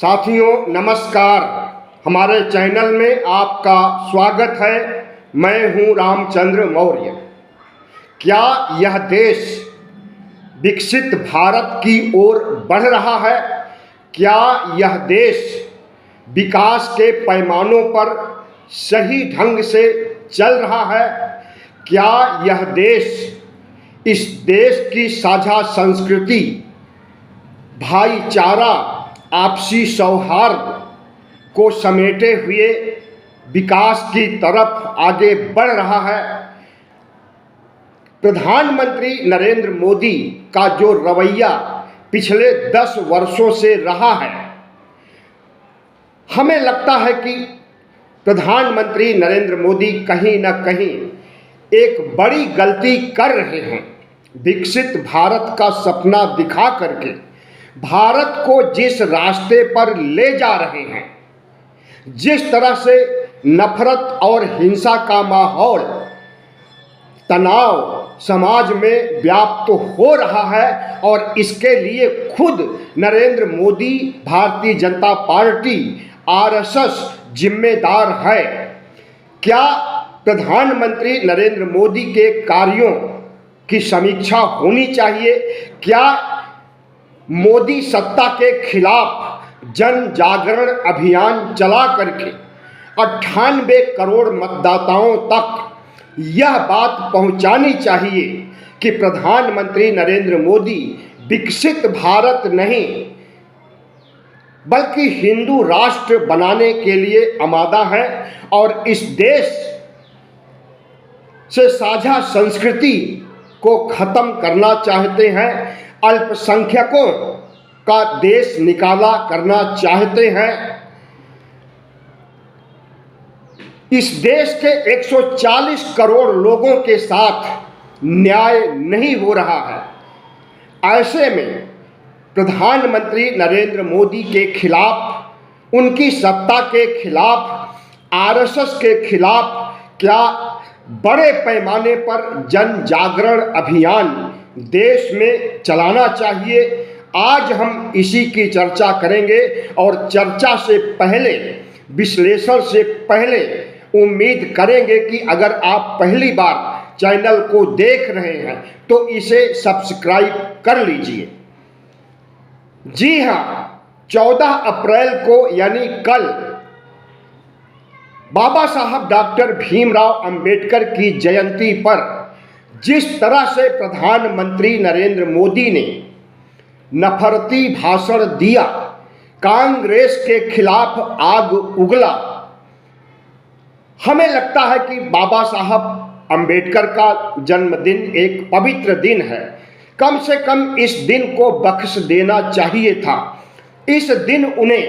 साथियों नमस्कार। हमारे चैनल में आपका स्वागत है। मैं हूं रामचंद्र मौर्य। क्या यह देश विकसित भारत की ओर बढ़ रहा है? क्या यह देश विकास के पैमानों पर सही ढंग से चल रहा है? क्या यह देश, इस देश की साझा संस्कृति, भाईचारा, आपसी सौहार्द को समेटे हुए विकास की तरफ आगे बढ़ रहा है? प्रधानमंत्री नरेंद्र मोदी का जो रवैया पिछले 10 वर्षों से रहा है, हमें लगता है कि प्रधानमंत्री नरेंद्र मोदी कहीं न कहीं एक बड़ी गलती कर रहे हैं। विकसित भारत का सपना दिखा करके भारत को जिस रास्ते पर ले जा रहे हैं, जिस तरह से नफरत और हिंसा का माहौल, तनाव समाज में व्याप्त हो रहा है, और इसके लिए खुद नरेंद्र मोदी, भारतीय जनता पार्टी, आरएसएस जिम्मेदार है। क्या प्रधानमंत्री नरेंद्र मोदी के कार्यों की समीक्षा होनी चाहिए? क्या मोदी सत्ता के खिलाफ जन जागरण अभियान चला करके 98 करोड़ मतदाताओं तक यह बात पहुंचानी चाहिए कि प्रधानमंत्री नरेंद्र मोदी विकसित भारत नहीं बल्कि हिंदू राष्ट्र बनाने के लिए आमादा है, और इस देश से साझा संस्कृति को खत्म करना चाहते हैं, अल्पसंख्यकों का देश निकाला करना चाहते हैं। इस देश के 140 करोड़ लोगों के साथ न्याय नहीं हो रहा है। ऐसे में प्रधानमंत्री नरेंद्र मोदी के खिलाफ, उनकी सत्ता के खिलाफ, आरएसएस के खिलाफ क्या बड़े पैमाने पर जन जागरण अभियान देश में चलाना चाहिए? आज हम इसी की चर्चा करेंगे, और चर्चा से पहले, विश्लेषण से पहले उम्मीद करेंगे कि अगर आप पहली बार चैनल को देख रहे हैं तो इसे सब्सक्राइब कर लीजिए। जी हाँ, 14 अप्रैल को यानी कल बाबा साहब डॉक्टर भीमराव अंबेडकर की जयंती पर जिस तरह से प्रधानमंत्री नरेंद्र मोदी ने नफरती भाषण दिया, कांग्रेस के खिलाफ आग उगला, हमें लगता है कि बाबा साहब अंबेडकर का जन्मदिन एक पवित्र दिन है। कम से कम इस दिन को बख्श देना चाहिए था। इस दिन उन्हें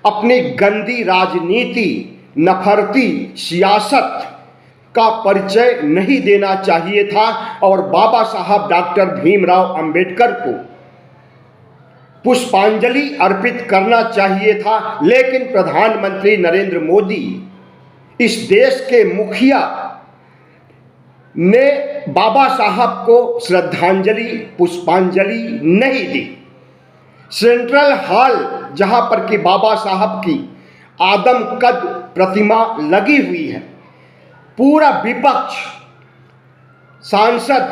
अपनी गंदी राजनीति, नफरती सियासत का परिचय नहीं देना चाहिए था, और बाबा साहब डॉक्टर भीमराव अंबेडकर को पुष्पांजलि अर्पित करना चाहिए था। लेकिन प्रधानमंत्री नरेंद्र मोदी, इस देश के मुखिया, ने बाबा साहब को श्रद्धांजलि, पुष्पांजलि नहीं दी। सेंट्रल हॉल, जहां पर कि बाबा साहब की आदमकद प्रतिमा लगी हुई है, पूरा विपक्ष, सांसद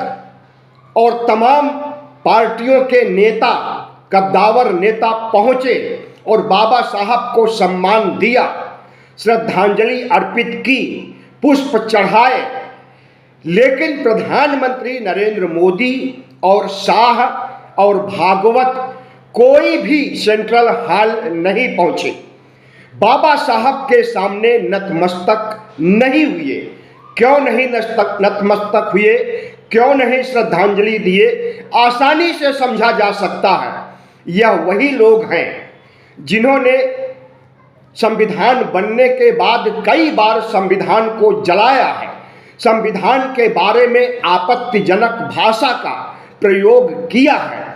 और तमाम पार्टियों के नेता, कद्दावर नेता पहुंचे और बाबा साहब को सम्मान दिया, श्रद्धांजलि अर्पित की, पुष्प चढ़ाए। लेकिन प्रधानमंत्री नरेंद्र मोदी और शाह और भागवत कोई भी सेंट्रल हॉल नहीं पहुंचे, बाबा साहब के सामने नतमस्तक नहीं हुए। क्यों नहीं नतमस्तक हुए? क्यों नहीं श्रद्धांजलि दिए? आसानी से समझा जा सकता है। यह वही लोग हैं जिन्होंने संविधान बनने के बाद कई बार संविधान को जलाया है, संविधान के बारे में आपत्तिजनक भाषा का प्रयोग किया है।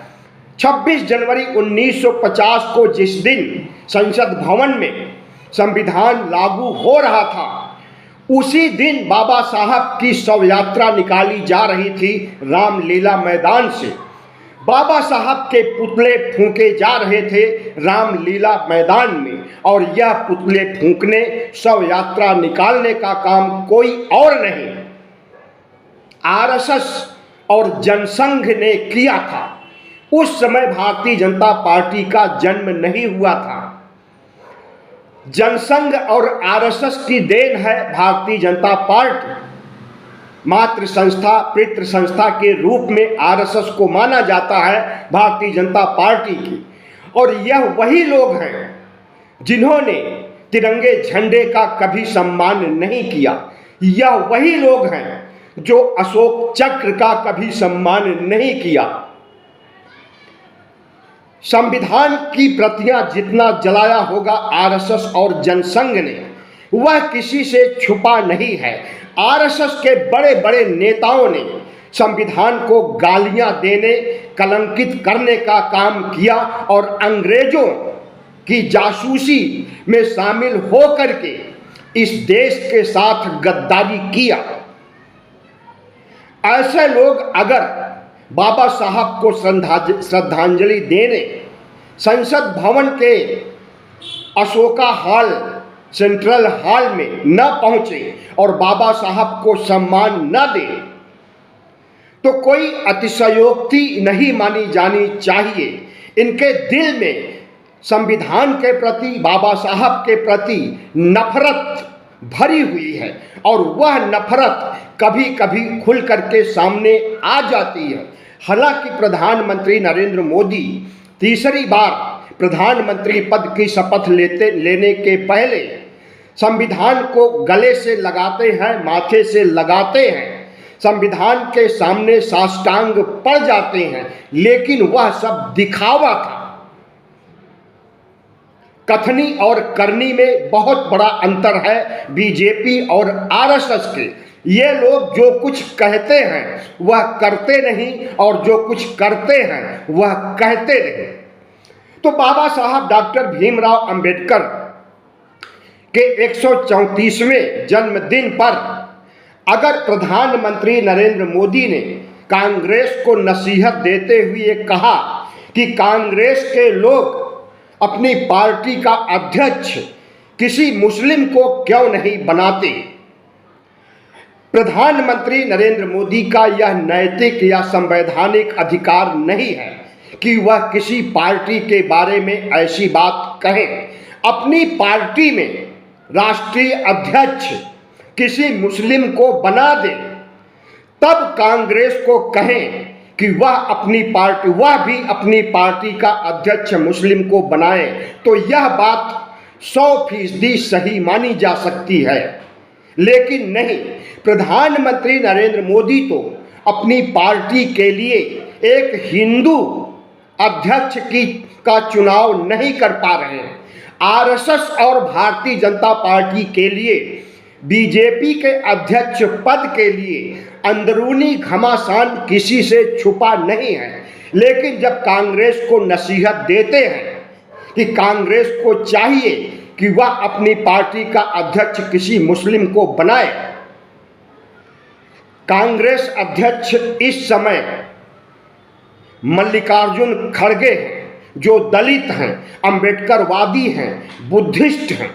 26 जनवरी 1950 को जिस दिन संसद भवन में संविधान लागू हो रहा था, उसी दिन बाबा साहब की शव यात्रा निकाली जा रही थी रामलीला मैदान से। बाबा साहब के पुतले फूंके जा रहे थे रामलीला मैदान में, और यह पुतले फूंकने, शव यात्रा निकालने का काम कोई और नहीं आरएसएस और जनसंघ ने किया था। उस समय भारतीय जनता पार्टी का जन्म नहीं हुआ था। जनसंघ और आरएसएस की देन है भारतीय जनता पार्टी। मातृ संस्था, पितृ संस्था के रूप में आरएसएस को माना जाता है भारतीय जनता पार्टी की। और यह वही लोग हैं जिन्होंने तिरंगे झंडे का कभी सम्मान नहीं किया। यह वही लोग हैं जो अशोक चक्र का कभी सम्मान नहीं किया। संविधान की प्रतियां जितना जलाया होगा आरएसएस और जनसंघ ने, वह किसी से छुपा नहीं है। आरएसएस के बड़े बड़े नेताओं ने संविधान को गालियां देने, कलंकित करने का काम किया और अंग्रेजों की जासूसी में शामिल होकर के इस देश के साथ गद्दारी किया। ऐसे लोग अगर बाबा साहब को श्रद्धांजलि देने संसद भवन के अशोका हॉल, सेंट्रल हॉल में न पहुंचे और बाबा साहब को सम्मान न दे, तो कोई अतिशयोक्ति नहीं मानी जानी चाहिए। इनके दिल में संविधान के प्रति, बाबा साहब के प्रति नफरत भरी हुई है, और वह नफरत कभी कभी खुल करके सामने आ जाती है। हालांकि प्रधानमंत्री नरेंद्र मोदी तीसरी बार प्रधानमंत्री पद की शपथ लेने के पहले संविधान को गले से लगाते हैं, माथे से लगाते हैं, संविधान के सामने साष्टांग पड़ जाते हैं, लेकिन वह सब दिखावा था। कथनी और करनी में बहुत बड़ा अंतर है बीजेपी और आरएसएस के। ये लोग जो कुछ कहते हैं वह करते नहीं, और जो कुछ करते हैं वह कहते नहीं। तो बाबा साहब डॉक्टर भीमराव अंबेडकर के 134वें जन्मदिन पर अगर प्रधानमंत्री नरेंद्र मोदी ने कांग्रेस को नसीहत देते हुए कहा कि कांग्रेस के लोग अपनी पार्टी का अध्यक्ष किसी मुस्लिम को क्यों नहीं बनाते, प्रधानमंत्री नरेंद्र मोदी का यह नैतिक या संवैधानिक अधिकार नहीं है कि वह किसी पार्टी के बारे में ऐसी बात कहें। अपनी पार्टी में राष्ट्रीय अध्यक्ष किसी मुस्लिम को बना दे, तब कांग्रेस को कहें कि वह भी अपनी पार्टी का अध्यक्ष मुस्लिम को बनाए, तो यह बात 100% सही मानी जा सकती है। लेकिन नहीं, प्रधानमंत्री नरेंद्र मोदी तो अपनी पार्टी के लिए एक हिंदू अध्यक्ष का चुनाव नहीं कर पा रहे हैं। आरएसएस और भारतीय जनता पार्टी के लिए बीजेपी के अध्यक्ष पद के लिए अंदरूनी घमासान किसी से छुपा नहीं है। लेकिन जब कांग्रेस को नसीहत देते हैं कि कांग्रेस को चाहिए कि वह अपनी पार्टी का अध्यक्ष किसी मुस्लिम को बनाए, कांग्रेस अध्यक्ष इस समय मल्लिकार्जुन खड़गे हैं, जो दलित हैं, अंबेडकरवादी हैं, बुद्धिस्ट हैं।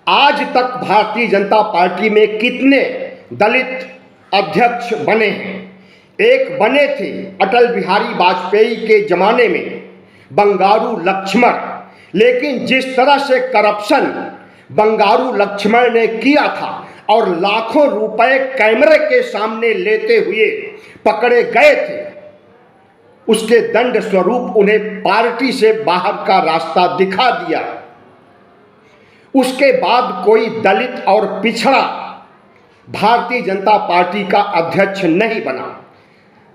आज तक भारतीय जनता पार्टी में कितने दलित अध्यक्ष बने हैं? एक बने थे अटल बिहारी वाजपेयी के जमाने में, बंगारू लक्ष्मण। लेकिन जिस तरह से करप्शन बंगारू लक्ष्मण ने किया था और लाखों रुपए कैमरे के सामने लेते हुए पकड़े गए थे, उसके दंड स्वरूप उन्हें पार्टी से बाहर का रास्ता दिखा दिया। उसके बाद कोई दलित और पिछड़ा भारतीय जनता पार्टी का अध्यक्ष नहीं बना।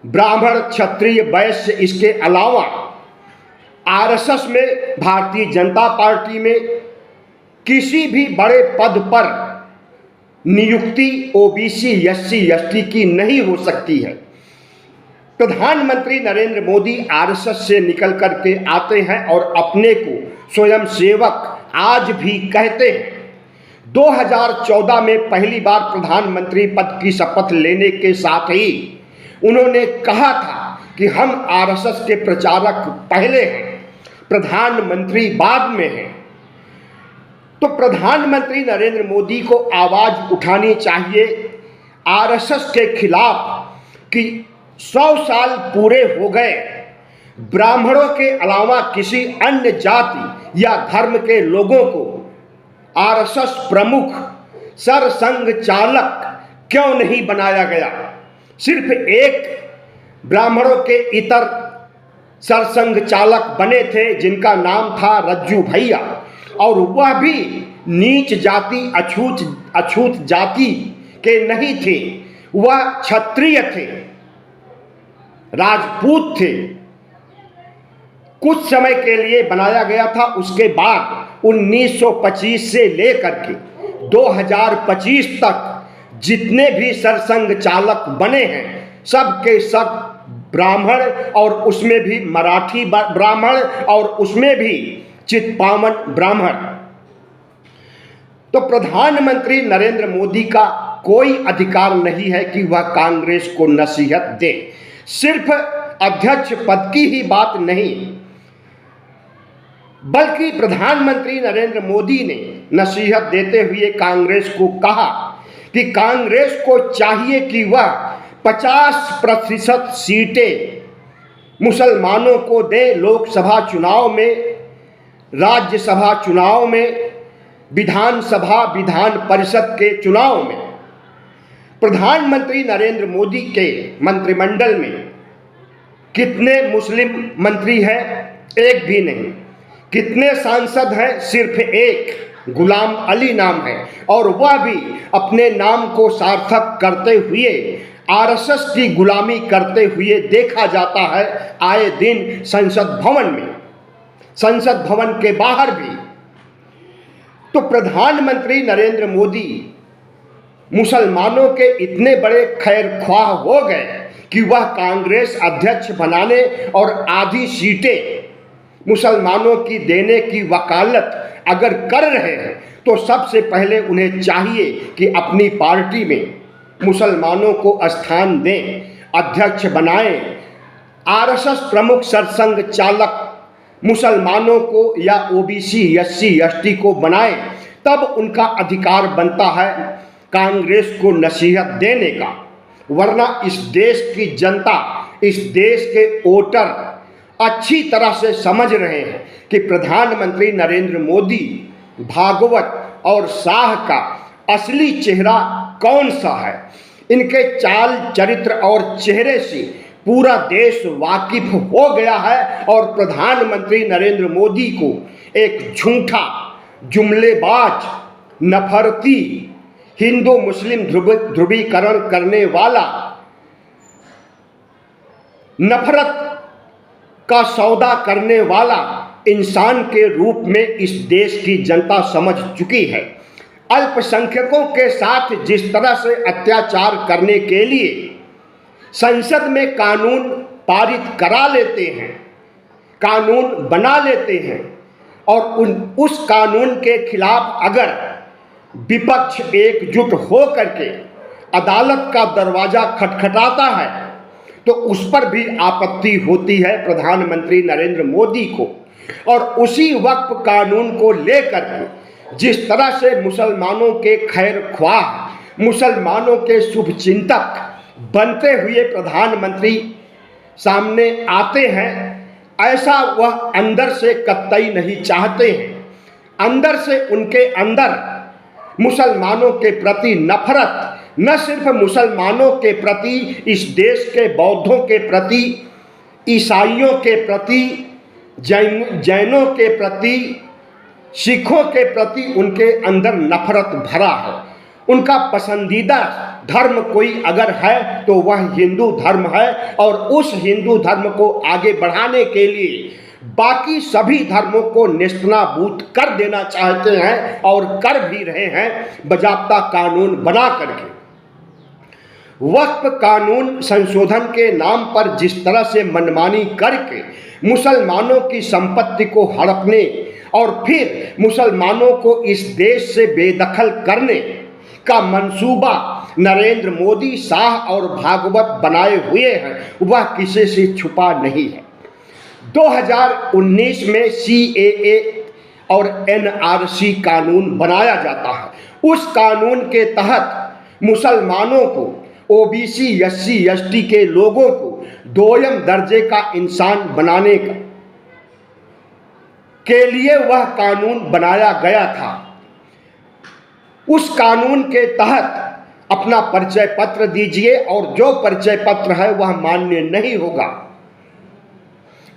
ब्राह्मण, क्षत्रिय, वैश्य, इसके अलावा आरएसएस में, भारतीय जनता पार्टी में किसी भी बड़े पद पर नियुक्ति ओबीसी, एससी, एसटी की नहीं हो सकती है। प्रधानमंत्री नरेंद्र मोदी आरएसएस से निकल करके आते हैं और अपने को स्वयं सेवक आज भी कहते हैं। 2014 में पहली बार प्रधानमंत्री पद की शपथ लेने के साथ ही उन्होंने कहा था कि हम आरएसएस के प्रचारक पहले हैं, प्रधानमंत्री बाद में हैं। तो प्रधानमंत्री नरेंद्र मोदी को आवाज उठानी चाहिए आरएसएस के खिलाफ कि 100 साल पूरे हो गए, ब्राह्मणों के अलावा किसी अन्य जाति या धर्म के लोगों को आरएसएस प्रमुख सरसंघ चालक क्यों नहीं बनाया गया। सिर्फ एक ब्राह्मणों के इतर सरसंघ चालक बने थे जिनका नाम था रज्जू भैया, और वह भी नीच जाति अछूत जाति के नहीं थे, वह क्षत्रिय थे, राजपूत थे। कुछ समय के लिए बनाया गया था। उसके बाद 1925 से लेकर के 2025 तक जितने भी सरसंघ चालक बने हैं सब के सब ब्राह्मण, और उसमें भी मराठी ब्राह्मण, और उसमें भी चित्पावन ब्राह्मण। तो प्रधानमंत्री नरेंद्र मोदी का कोई अधिकार नहीं है कि वह कांग्रेस को नसीहत दे। सिर्फ अध्यक्ष पद की ही बात नहीं, बल्कि प्रधानमंत्री नरेंद्र मोदी ने नसीहत देते हुए कांग्रेस को कहा कि कांग्रेस को चाहिए कि वह 50% सीटें मुसलमानों को दे लोकसभा चुनाव में, राज्यसभा चुनाव में, विधानसभा विधान परिषद के चुनाव में। प्रधानमंत्री नरेंद्र मोदी के मंत्रिमंडल में कितने मुस्लिम मंत्री हैं? एक भी नहीं। कितने सांसद हैं? सिर्फ एक, गुलाम अली नाम है, और वह भी अपने नाम को सार्थक करते हुए आरएसएस की गुलामी करते हुए देखा जाता है आए दिन संसद भवन में, संसद भवन के बाहर भी। तो प्रधानमंत्री नरेंद्र मोदी मुसलमानों के इतने बड़े खैरख्वाह हो गए कि वह कांग्रेस अध्यक्ष बनाने और आधी सीटें मुसलमानों की देने की वकालत अगर कर रहे हैं तो सबसे पहले उन्हें चाहिए कि अपनी पार्टी में मुसलमानों को स्थान दें, अध्यक्ष बनाएं। आरएसएस प्रमुख सरसंघ चालक मुसलमानों को या ओबीसी एससी एसटी को बनाएं, तब उनका अधिकार बनता है कांग्रेस को नसीहत देने का। वरना इस देश की जनता, इस देश के वोटर अच्छी तरह से समझ रहे हैं कि प्रधानमंत्री नरेंद्र मोदी, भागवत और शाह का असली चेहरा कौन सा है। इनके चाल चरित्र और चेहरे से पूरा देश वाकिफ हो गया है, और प्रधानमंत्री नरेंद्र मोदी को एक झूठा, जुमलेबाज, नफरती, हिंदू मुस्लिम ध्रुवीकरण करने वाला, नफरत का सौदा करने वाला इंसान के रूप में इस देश की जनता समझ चुकी है। अल्पसंख्यकों के साथ जिस तरह से अत्याचार करने के लिए संसद में कानून पारित करा लेते हैं, कानून बना लेते हैं, और उस कानून के खिलाफ अगर विपक्ष एकजुट हो करके अदालत का दरवाजा खटखटाता है तो उस पर भी आपत्ति होती है प्रधानमंत्री नरेंद्र मोदी को। और उसी वक्त कानून को लेकर के जिस तरह से मुसलमानों के खैर ख्वाह, मुसलमानों के शुभचिंतक बनते हुए प्रधानमंत्री सामने आते हैं, ऐसा वह अंदर से कतई नहीं चाहते हैं। अंदर से उनके अंदर मुसलमानों के प्रति नफरत, न सिर्फ मुसलमानों के प्रति, इस देश के बौद्धों के प्रति, ईसाइयों के प्रति, जैनों के प्रति, सिखों के प्रति उनके अंदर नफरत भरा है। उनका पसंदीदा धर्म कोई अगर है तो वह हिंदू धर्म है, और उस हिंदू धर्म को आगे बढ़ाने के लिए बाकी सभी धर्मों को नेस्तनाबूद कर देना चाहते हैं, और कर भी रहे हैं बजाब्ता कानून बना करके। वक्फ कानून संशोधन के नाम पर जिस तरह से मनमानी करके मुसलमानों की संपत्ति को हड़पने और फिर मुसलमानों को इस देश से बेदखल करने का मंसूबा नरेंद्र मोदी, शाह और भागवत बनाए हुए हैं वह किसी से छुपा नहीं है। 2019 में CAA और NRC कानून बनाया जाता है। उस कानून के तहत मुसलमानों को, OBC, SC, ST के लोगों को दोयम दर्जे का इंसान बनाने के लिए वह कानून बनाया गया था। उस कानून के तहत अपना परिचय पत्र दीजिए और जो परिचय पत्र है वह मान्य नहीं होगा।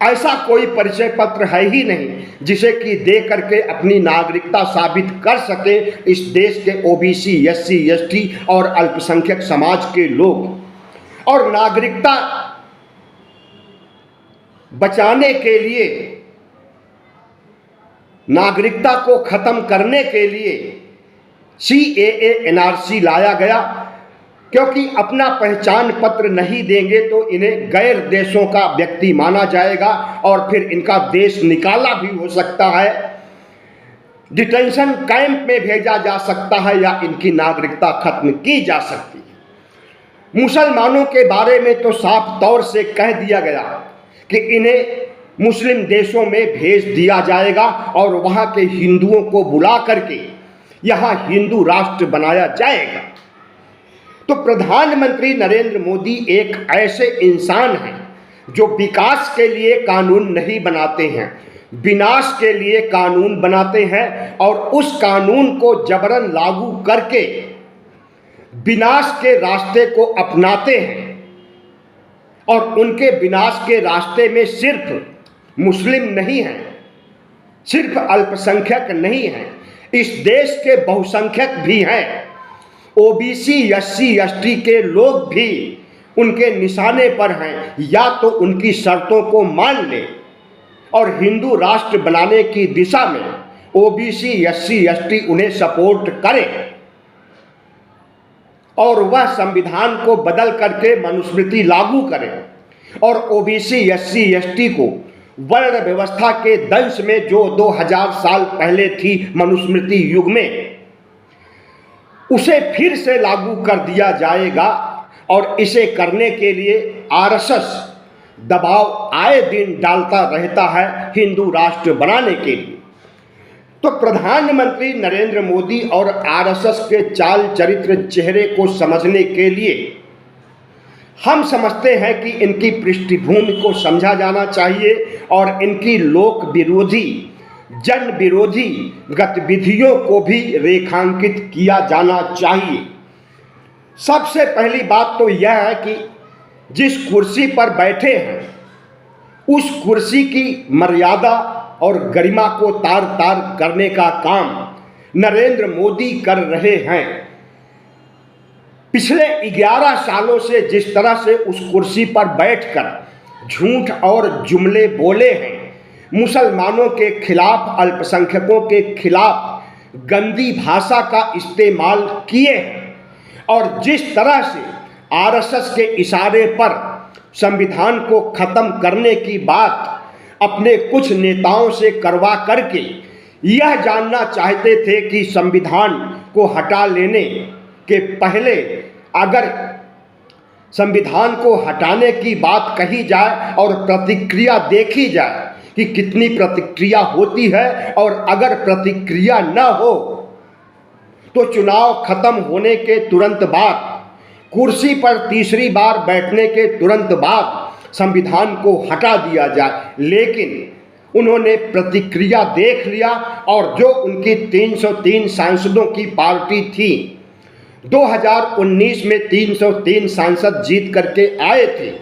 ऐसा कोई परिचय पत्र है ही नहीं जिसे कि दे करके अपनी नागरिकता साबित कर सके इस देश के OBC, SC, ST और अल्पसंख्यक समाज के लोग। और नागरिकता बचाने के लिए, नागरिकता को खत्म करने के लिए CAA NRC लाया गया, क्योंकि अपना पहचान पत्र नहीं देंगे तो इन्हें गैर देशों का व्यक्ति माना जाएगा और फिर इनका देश निकाला भी हो सकता है, डिटेंशन कैंप में भेजा जा सकता है या इनकी नागरिकता खत्म की जा सकती है। मुसलमानों के बारे में तो साफ तौर से कह दिया गया कि इन्हें मुस्लिम देशों में भेज दिया जाएगा और वहाँ के हिंदुओं को बुला करके यहाँ हिंदू राष्ट्र बनाया जाएगा। तो प्रधानमंत्री नरेंद्र मोदी एक ऐसे इंसान हैं जो विकास के लिए कानून नहीं बनाते हैं, विनाश के लिए कानून बनाते हैं और उस कानून को जबरन लागू करके विनाश के रास्ते को अपनाते हैं। और उनके विनाश के रास्ते में सिर्फ मुस्लिम नहीं हैं, सिर्फ अल्पसंख्यक नहीं हैं, इस देश के बहुसंख्यक भी हैं। OBC, SC, ST के लोग भी उनके निशाने पर हैं। या तो उनकी शर्तों को मान ले और हिंदू राष्ट्र बनाने की दिशा में OBC, SC, ST उन्हें सपोर्ट करे और वह संविधान को बदल करके मनुस्मृति लागू करे और OBC, SC, ST को वर्ण व्यवस्था के दंश में जो 2000 साल पहले थी मनुस्मृति युग में, उसे फिर से लागू कर दिया जाएगा। और इसे करने के लिए RSS दबाव आए दिन डालता रहता है हिंदू राष्ट्र बनाने के लिए। तो प्रधानमंत्री नरेंद्र मोदी और RSS के चाल चरित्र चेहरे को समझने के लिए हम समझते हैं कि इनकी पृष्ठभूमि को समझा जाना चाहिए और इनकी लोक विरोधी, जन विरोधी गतिविधियों को भी रेखांकित किया जाना चाहिए। सबसे पहली बात तो यह है कि जिस कुर्सी पर बैठे हैं उस कुर्सी की मर्यादा और गरिमा को तार तार करने का काम नरेंद्र मोदी कर रहे हैं। पिछले 11 सालों से जिस तरह से उस कुर्सी पर बैठकर झूठ और जुमले बोले हैं, मुसलमानों के खिलाफ, अल्पसंख्यकों के खिलाफ गंदी भाषा का इस्तेमाल किए हैं और जिस तरह से RSS के इशारे पर संविधान को खत्म करने की बात अपने कुछ नेताओं से करवा करके यह जानना चाहते थे कि संविधान को हटा लेने के पहले अगर संविधान को हटाने की बात कही जाए और प्रतिक्रिया देखी जाए कि कितनी प्रतिक्रिया होती है, और अगर प्रतिक्रिया न हो तो चुनाव खत्म होने के तुरंत बाद, कुर्सी पर तीसरी बार बैठने के तुरंत बाद संविधान को हटा दिया जाए। लेकिन उन्होंने प्रतिक्रिया देख लिया और जो उनकी 303 सांसदों की पार्टी थी, 2019 में 303 सांसद जीत करके आए थे,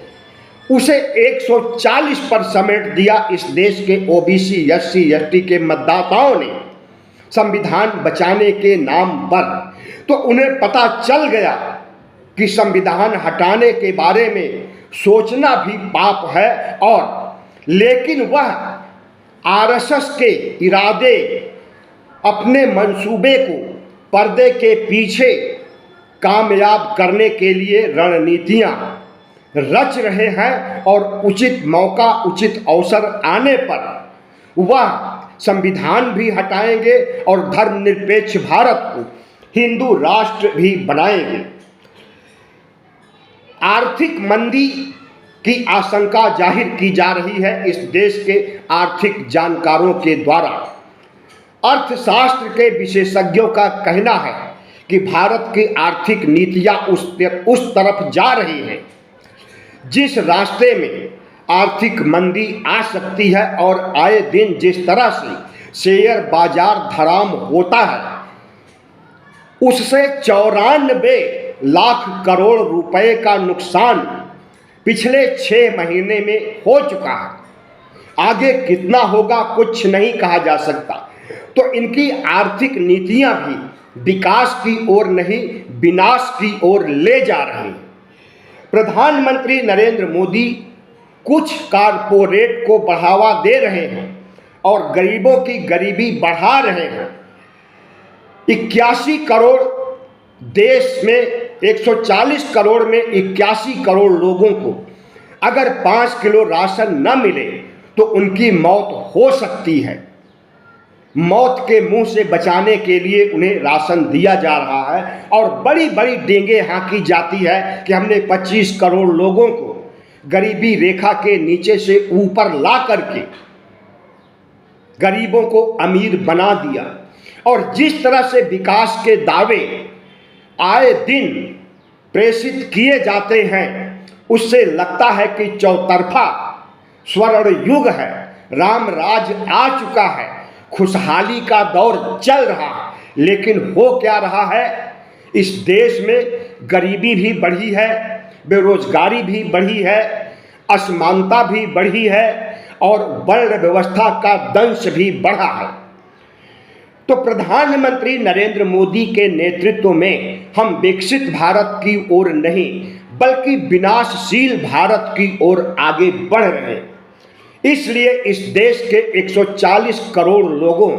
उसे 140 पर समेट दिया इस देश के OBC, SC, ST के मतदाताओं ने संविधान बचाने के नाम पर। तो उन्हें पता चल गया कि संविधान हटाने के बारे में सोचना भी पाप है, और लेकिन वह RSS के इरादे, अपने मंसूबे को पर्दे के पीछे कामयाब करने के लिए रणनीतियां रच रहे हैं और उचित मौका, उचित अवसर आने पर वह संविधान भी हटाएंगे और धर्मनिरपेक्ष भारत को हिंदू राष्ट्र भी बनाएंगे। आर्थिक मंदी की आशंका जाहिर की जा रही है इस देश के आर्थिक जानकारों के द्वारा। अर्थशास्त्र के विशेषज्ञों का कहना है कि भारत की आर्थिक नीतियां उस तरफ जा रही हैं जिस रास्ते में आर्थिक मंदी आ सकती है, और आए दिन जिस तरह से शेयर बाजार धड़ाम होता है उससे 94 लाख करोड़ रुपए का नुकसान पिछले 6 महीने में हो चुका है। आगे कितना होगा कुछ नहीं कहा जा सकता। तो इनकी आर्थिक नीतियां भी विकास की ओर नहीं विनाश की ओर ले जा रही हैं। प्रधानमंत्री नरेंद्र मोदी कुछ कारपोरेट को बढ़ावा दे रहे हैं और गरीबों की गरीबी बढ़ा रहे हैं। 81 करोड़ देश में 140 करोड़ में 81 करोड़ लोगों को अगर 5 किलो राशन न मिले तो उनकी मौत हो सकती है। मौत के मुंह से बचाने के लिए उन्हें राशन दिया जा रहा है और बड़ी बड़ी डेंगे हाँकी जाती है कि हमने 25 करोड़ लोगों को गरीबी रेखा के नीचे से ऊपर ला करके गरीबों को अमीर बना दिया। और जिस तरह से विकास के दावे आए दिन प्रेषित किए जाते हैं उससे लगता है कि चौतरफा स्वर्ण युग है, राम राज आ चुका है, खुशहाली का दौर चल रहा है। लेकिन हो क्या रहा है, इस देश में गरीबी भी बढ़ी है, बेरोजगारी भी बढ़ी है, असमानता भी बढ़ी है और वर्ण व्यवस्था का दंश भी बढ़ा है। तो प्रधानमंत्री नरेंद्र मोदी के नेतृत्व में हम विकसित भारत की ओर नहीं बल्कि विनाशशील भारत की ओर आगे बढ़ रहे हैं। इसलिए इस देश के 140 करोड़ लोगों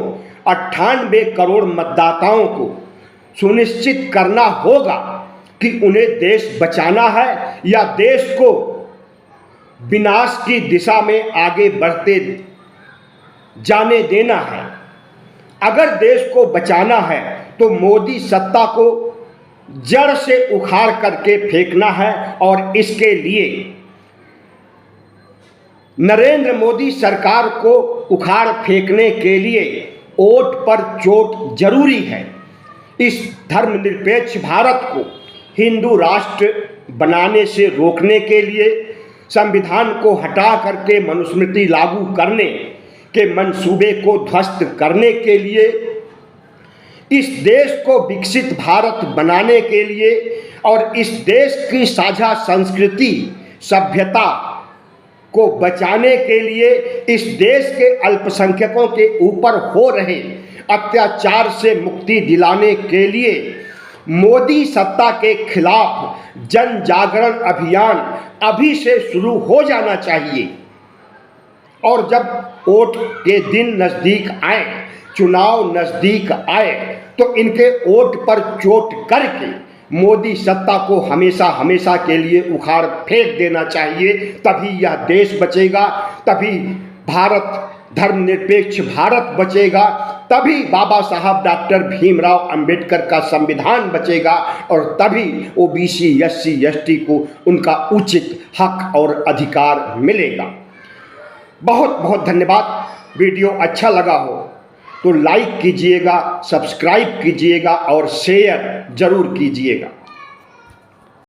98 करोड़ मतदाताओं को सुनिश्चित करना होगा कि उन्हें देश बचाना है या देश को विनाश की दिशा में आगे बढ़ते जाने देना है। अगर देश को बचाना है तो मोदी सत्ता को जड़ से उखाड़ करके फेंकना है और इसके लिए नरेंद्र मोदी सरकार को उखाड़ फेंकने के लिए ओट पर चोट जरूरी है। इस धर्मनिरपेक्ष भारत को हिंदू राष्ट्र बनाने से रोकने के लिए संविधान को हटा करके मनुस्मृति लागू करने के मंसूबे को ध्वस्त करने के लिए, इस देश को विकसित भारत बनाने के लिए और इस देश की साझा संस्कृति सभ्यता को बचाने के लिए, इस देश के अल्पसंख्यकों के ऊपर हो रहे अत्याचार से मुक्ति दिलाने के लिए मोदी सत्ता के खिलाफ जन जागरण अभियान अभी से शुरू हो जाना चाहिए। और जब वोट के दिन नज़दीक आए, चुनाव नज़दीक आए, तो इनके वोट पर चोट करके मोदी सत्ता को हमेशा हमेशा के लिए उखाड़ फेंक देना चाहिए। तभी यह देश बचेगा, तभी भारत धर्मनिरपेक्ष भारत बचेगा, तभी बाबा साहब डॉक्टर भीमराव अंबेडकर का संविधान बचेगा और तभी ओबीसी एससी एसटी को उनका उचित हक और अधिकार मिलेगा। बहुत बहुत धन्यवाद। वीडियो अच्छा लगा हो तो लाइक कीजिएगा, सब्सक्राइब कीजिएगा और शेयर जरूर कीजिएगा।